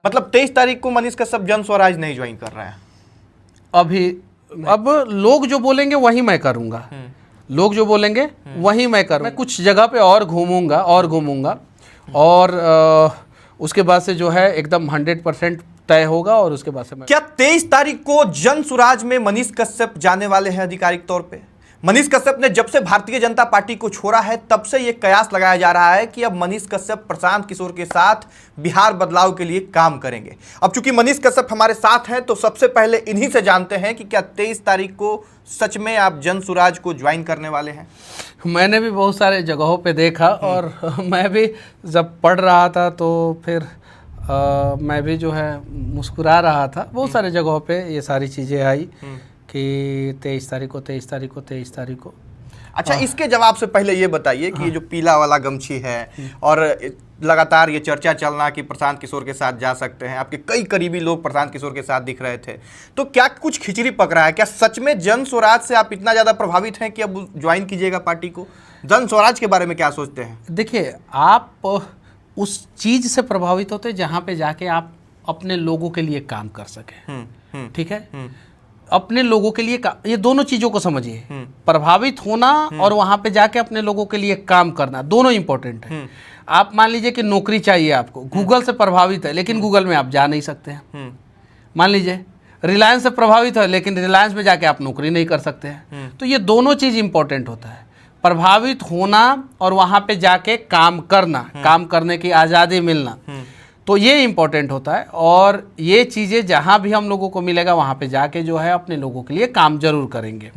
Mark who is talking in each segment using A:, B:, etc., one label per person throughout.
A: मतलब 23 तारीख को मनीष कश्यप जन स्वराज नहीं ज्वाइन कर रहे हैं
B: अभी। अब लोग जो बोलेंगे वही मैं करूँगा, लोग जो बोलेंगे वही मैं करूँगा। मैं कुछ जगह पे और घूमूंगा और उसके बाद से जो है एकदम 100% तय होगा और उसके बाद से मैं।
A: क्या 23 तारीख को जन स्वराज में मनीष कश्यप जाने वाले हैं आधिकारिक तौर पे? मनीष कश्यप ने जब से भारतीय जनता पार्टी को छोड़ा है तब से यह कयास लगाया जा रहा है कि अब मनीष कश्यप प्रशांत किशोर के साथ बिहार बदलाव के लिए काम करेंगे। अब चूंकि मनीष कश्यप हमारे साथ हैं तो सबसे पहले इन्हीं से जानते हैं कि क्या 23 तारीख को सच में आप जन स्वराज को ज्वाइन करने वाले हैं?
B: मैंने भी बहुत सारे जगहों पे देखा और मैं भी जब पढ़ रहा था तो फिर मैं भी जो है मुस्कुरा रहा था। बहुत सारे जगहों पे ये सारी चीज़ें आई कि 23 तारीख को।
A: अच्छा, इसके जवाब से पहले ये बताइए कि ये जो पीला वाला गमछी है और लगातार ये चर्चा चलना कि प्रशांत किशोर के साथ जा सकते हैं, आपके कई करीबी लोग प्रशांत किशोर के साथ दिख रहे थे, तो क्या कुछ खिचड़ी पक रहा है? क्या सच में जन स्वराज से आप इतना ज़्यादा प्रभावित हैं कि अब ज्वाइन कीजिएगा पार्टी को? जन स्वराज के बारे में क्या सोचते हैं?
B: देखिए, आप उस चीज़ से प्रभावित होते जहाँ पे जाके आप अपने लोगों के लिए काम कर सकें। ठीक है, अपने लोगों के लिए ये दोनों चीज़ों को समझिए। प्रभावित होना और वहाँ पे जाके अपने लोगों के लिए काम करना, दोनों इंपॉर्टेंट है। आप मान लीजिए कि नौकरी चाहिए आपको, गूगल से प्रभावित है लेकिन गूगल में आप जा नहीं सकते हैं। मान लीजिए रिलायंस से प्रभावित है लेकिन रिलायंस में जाके आप नौकरी नहीं कर सकते हैं। तो ये दोनों चीज़ इंपॉर्टेंट होता है, प्रभावित होना और वहाँ पे जाके काम करना, काम करने की आज़ादी मिलना, तो ये इम्पोर्टेंट होता है। और ये चीज़ें जहाँ भी हम लोगों को मिलेगा वहाँ पे जाके जो है अपने लोगों के लिए काम जरूर करेंगे।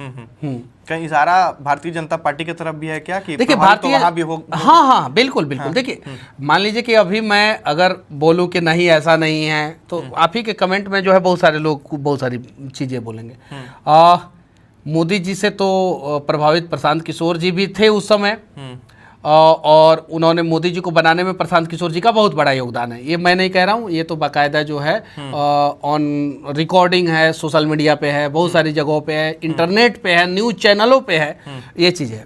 A: कहीं इशारा भारतीय जनता पार्टी की तरफ भी है क्या कि
B: देखिए भारतीय,
A: वहाँ भी हो?
B: हाँ, बिल्कुल। देखिए, मान लीजिए कि अभी मैं अगर बोलूँ कि नहीं ऐसा नहीं है तो आप ही के कमेंट में जो है बहुत सारे लोग बहुत सारी चीज़ें बोलेंगे। मोदी जी से तो प्रभावित प्रशांत किशोर जी भी थे उस समय, और उन्होंने मोदी जी को बनाने में प्रशांत किशोर जी का बहुत बड़ा योगदान है। ये मैं नहीं कह रहा हूँ, ये तो बाकायदा जो है ऑन रिकॉर्डिंग है, सोशल मीडिया पे है, बहुत सारी जगहों पे है, इंटरनेट पे है, न्यूज़ चैनलों पे है, ये चीज़ है।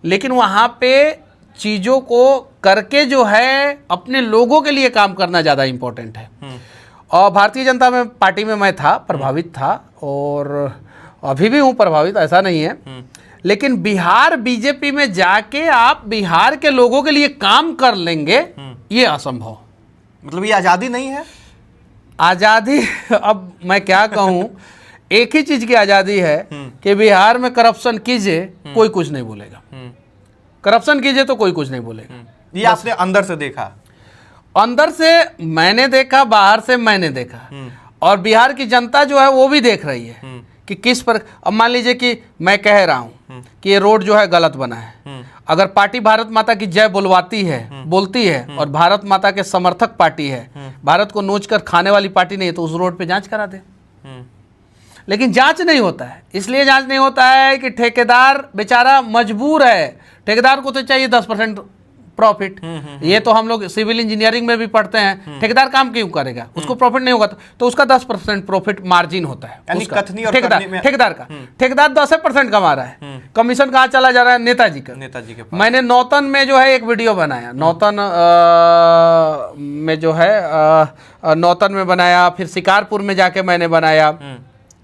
B: लेकिन वहाँ पे चीज़ों को करके जो है अपने लोगों के लिए काम करना ज़्यादा इम्पोर्टेंट है। और भारतीय जनता पार्टी में मैं था, प्रभावित था और अभी भी हूँ प्रभावित, ऐसा नहीं है। लेकिन बिहार बीजेपी में जाके आप बिहार के लोगों के लिए काम कर लेंगे, ये असंभव।
A: मतलब ये आज़ादी नहीं है?
B: आज़ादी अब मैं क्या कहूँ, एक ही चीज़ की आज़ादी है कि बिहार में करप्शन कीजिए कोई कुछ नहीं बोलेगा, करप्शन कीजिए तो कोई कुछ नहीं बोलेगा।
A: ये आपने अंदर से देखा?
B: अंदर से मैंने देखा, बाहर से मैंने देखा, और बिहार की जनता जो है वो भी देख रही है कि किस पर। अब मान लीजिए कि मैं कह रहा हूँ कि ये रोड जो है गलत बना है, अगर पार्टी भारत माता की जय बोलती है और भारत माता के समर्थक पार्टी है, भारत को नोच कर खाने वाली पार्टी नहीं है, तो उस रोड पे जांच करा दे। लेकिन जांच नहीं होता है, इसलिए जांच नहीं होता है कि ठेकेदार बेचारा मजबूर है, ठेकेदार को तो चाहिए 10% प्रॉफिट। ये तो हम लोग सिविल इंजीनियरिंग में भी पढ़ते हैं, ठेकेदार काम क्यों करेगा, उसको प्रॉफिट नहीं होगा तो उसका 10% प्रॉफिट मार्जिन होता है ठेकेदार का। ठेकेदार 10% कमा रहा है, कमीशन कहाँ चला जा रहा है? नेताजी के पास। मैंने नौतन में जो है एक वीडियो बनाया, नौतन में जो है नौतन में बनाया, फिर शिकारपुर में जाके मैंने बनाया,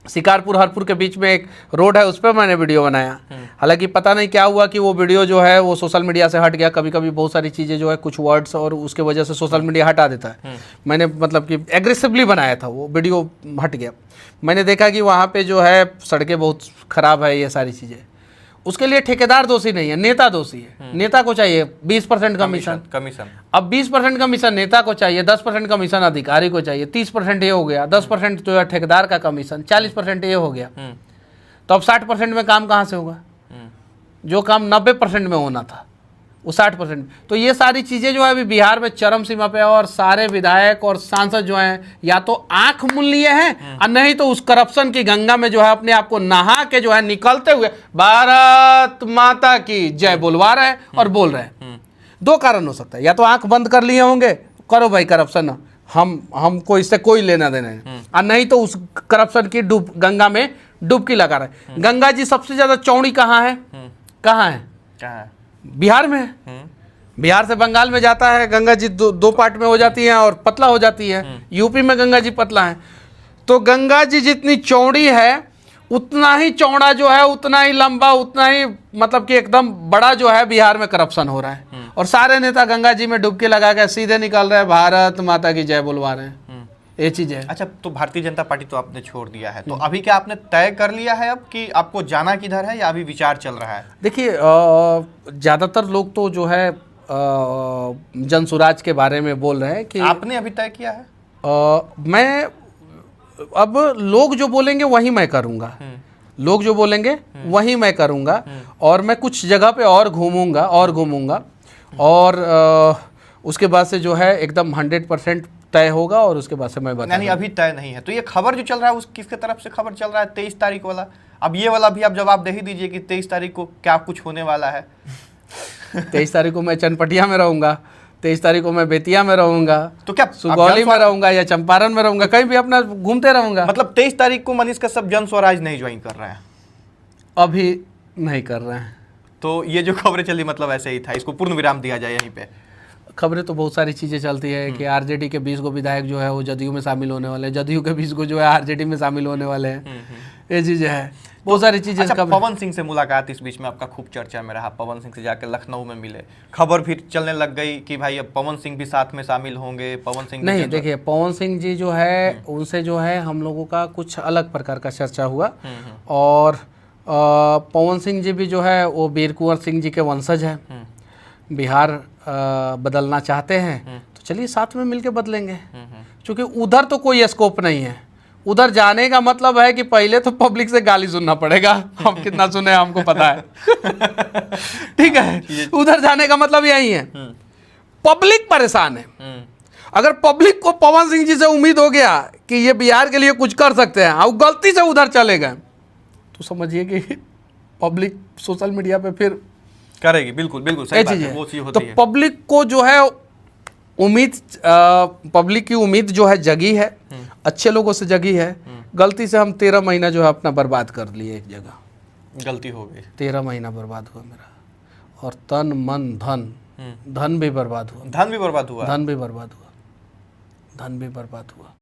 B: शिकारपुर हरपुर के बीच में एक रोड है उस पर मैंने वीडियो बनाया। हालांकि पता नहीं क्या हुआ कि वो वीडियो जो है वो सोशल मीडिया से हट गया। कभी कभी बहुत सारी चीज़ें जो है कुछ वर्ड्स और उसके वजह से सोशल मीडिया हटा देता है। मैंने मतलब कि एग्रेसिवली बनाया था, वो वीडियो हट गया। मैंने देखा कि वहाँ पे जो है सड़कें बहुत ख़राब है, ये सारी चीज़ें। उसके लिए ठेकेदार दोषी नहीं है, नेता दोषी है। नेता को चाहिए 20% कमीशन। अब 20% कमीशन नेता को चाहिए, 10% कमीशन अधिकारी को चाहिए, 30% ये हो गया, 10% जो है ठेकेदार का कमीशन, 40% ये हो गया। तो अब 60% में काम कहाँ से होगा? जो काम 90% में होना था वो 60%। तो ये सारी चीज़ें जो है अभी बिहार में चरम सीमा पे, और सारे विधायक और सांसद जो हैं या तो आंख मूंद लिए हैं और नहीं तो उस करप्शन की गंगा में जो है अपने आप को नहा के जो है निकलते हुए भारत माता की जय बोलवा रहे हैं और बोल रहे हैं। दो कारण हो सकता है, या तो आंख बंद कर लिए होंगे, करो भाई करप्शन, हमको इससे कोई लेना देना है, और नहीं तो उस करप्शन की गंगा में डुबकी लगा रहे हैं। गंगा जी सबसे ज्यादा चौड़ी कहाँ है? बिहार में है। बिहार से बंगाल में जाता है, गंगा जी दो पार्ट में हो जाती हैं और पतला हो जाती है। यूपी में गंगा जी पतला है। तो गंगा जी जितनी चौड़ी है उतना ही चौड़ा जो है, उतना ही लंबा, उतना ही मतलब कि एकदम बड़ा जो है बिहार में करप्शन हो रहा है। और सारे नेता गंगा जी में डुबकी लगा के सीधे निकल रहे हैं, भारत माता की जय बुलवा रहे हैं। ये चीज है।
A: अच्छा, तो भारतीय जनता पार्टी तो आपने छोड़ दिया है, तो अभी क्या आपने तय कर लिया है अब कि आपको जाना किधर है, या अभी विचार चल रहा है?
B: देखिए, ज़्यादातर लोग तो जो है जन स्वराज के बारे में बोल रहे हैं कि
A: आपने अभी तय किया है?
B: मैं अब लोग जो बोलेंगे वही मैं करूँगा। लोग जो बोलेंगे वही मैं करूँगा। और मैं कुछ जगह पे और घूमूंगा और उसके बाद से जो है एकदम 100% तय होगा और उसके बाद से मैं बता।
A: यानी अभी तय नहीं है। तो ये खबर जो चल रहा है उस किसके तरफ से खबर चल रहा है 23 तारीख वाला? अब ये वाला भी आप जवाब दे ही दीजिए कि 23 तारीख को क्या कुछ होने वाला है।
B: 23 तारीख को मैं चनपटिया में रहूँगा, 23 तारीख को मैं बेतिया में रहूँगा,
A: तो क्या
B: सुगौली में रहूँगा या चंपारण में रहूँगा, कहीं भी अपना घूमते रहूँगा।
A: मतलब 23 तारीख को मनीष कश्यप जन स्वराज नहीं ज्वाइन कर रहे हैं?
B: अभी नहीं कर रहे हैं।
A: तो ये जो खबरें चली मतलब ऐसे ही था, इसको पूर्ण विराम दिया जाए यहीं पे?
B: खबरें तो बहुत सारी चीज़ें चलती है कि आरजेडी के 20 गो विधायक जो है वो जदयू में शामिल होने वाले हैं, जदयू के 20 गो जो है आरजेडी में शामिल होने वाले हैं। ये चीज़ें है, बहुत सारी चीज़ें।
A: अच्छा, पवन सिंह से मुलाकात इस बीच में आपका खूब चर्चा में रहा। पवन सिंह से जाकर लखनऊ में मिले, खबर फिर चलने लग गई कि भाई अब पवन सिंह भी साथ में शामिल होंगे। पवन सिंह
B: नहीं, देखिए, पवन सिंह जी जो है उनसे जो है हम लोगों का कुछ अलग प्रकार का चर्चा हुआ। और पवन सिंह जी भी जो है वो वीर कुंवर सिंह जी के वंशज हैं, बिहार बदलना चाहते हैं, तो चलिए साथ में मिलके बदलेंगे। क्योंकि उधर तो कोई स्कोप नहीं है। उधर जाने का मतलब है कि पहले तो पब्लिक से गाली सुनना पड़ेगा। हम कितना सुने हमको पता है। ठीक है, उधर जाने का मतलब यही है। पब्लिक परेशान है। अगर पब्लिक को पवन सिंह जी से उम्मीद हो गया कि ये बिहार के लिए कुछ कर सकते हैं और गलती से उधर चले गए, तो समझिए कि पब्लिक सोशल मीडिया पे फिर
A: करेगी। बिल्कुल बिल्कुल सही बात है, वो चीज होती
B: तो
A: है।
B: पब्लिक को जो है उम्मीद, पब्लिक की उम्मीद जो है जगी है, अच्छे लोगों से जगी है। गलती से हम 13 महीना जो है अपना बर्बाद कर लिए। एक जगह
A: गलती हो गई,
B: 13 महीना बर्बाद हुआ मेरा, और तन मन धन भी बर्बाद हुआ।
A: धन भी बर्बाद हुआ।
B: धन भी बर्बाद हुआ।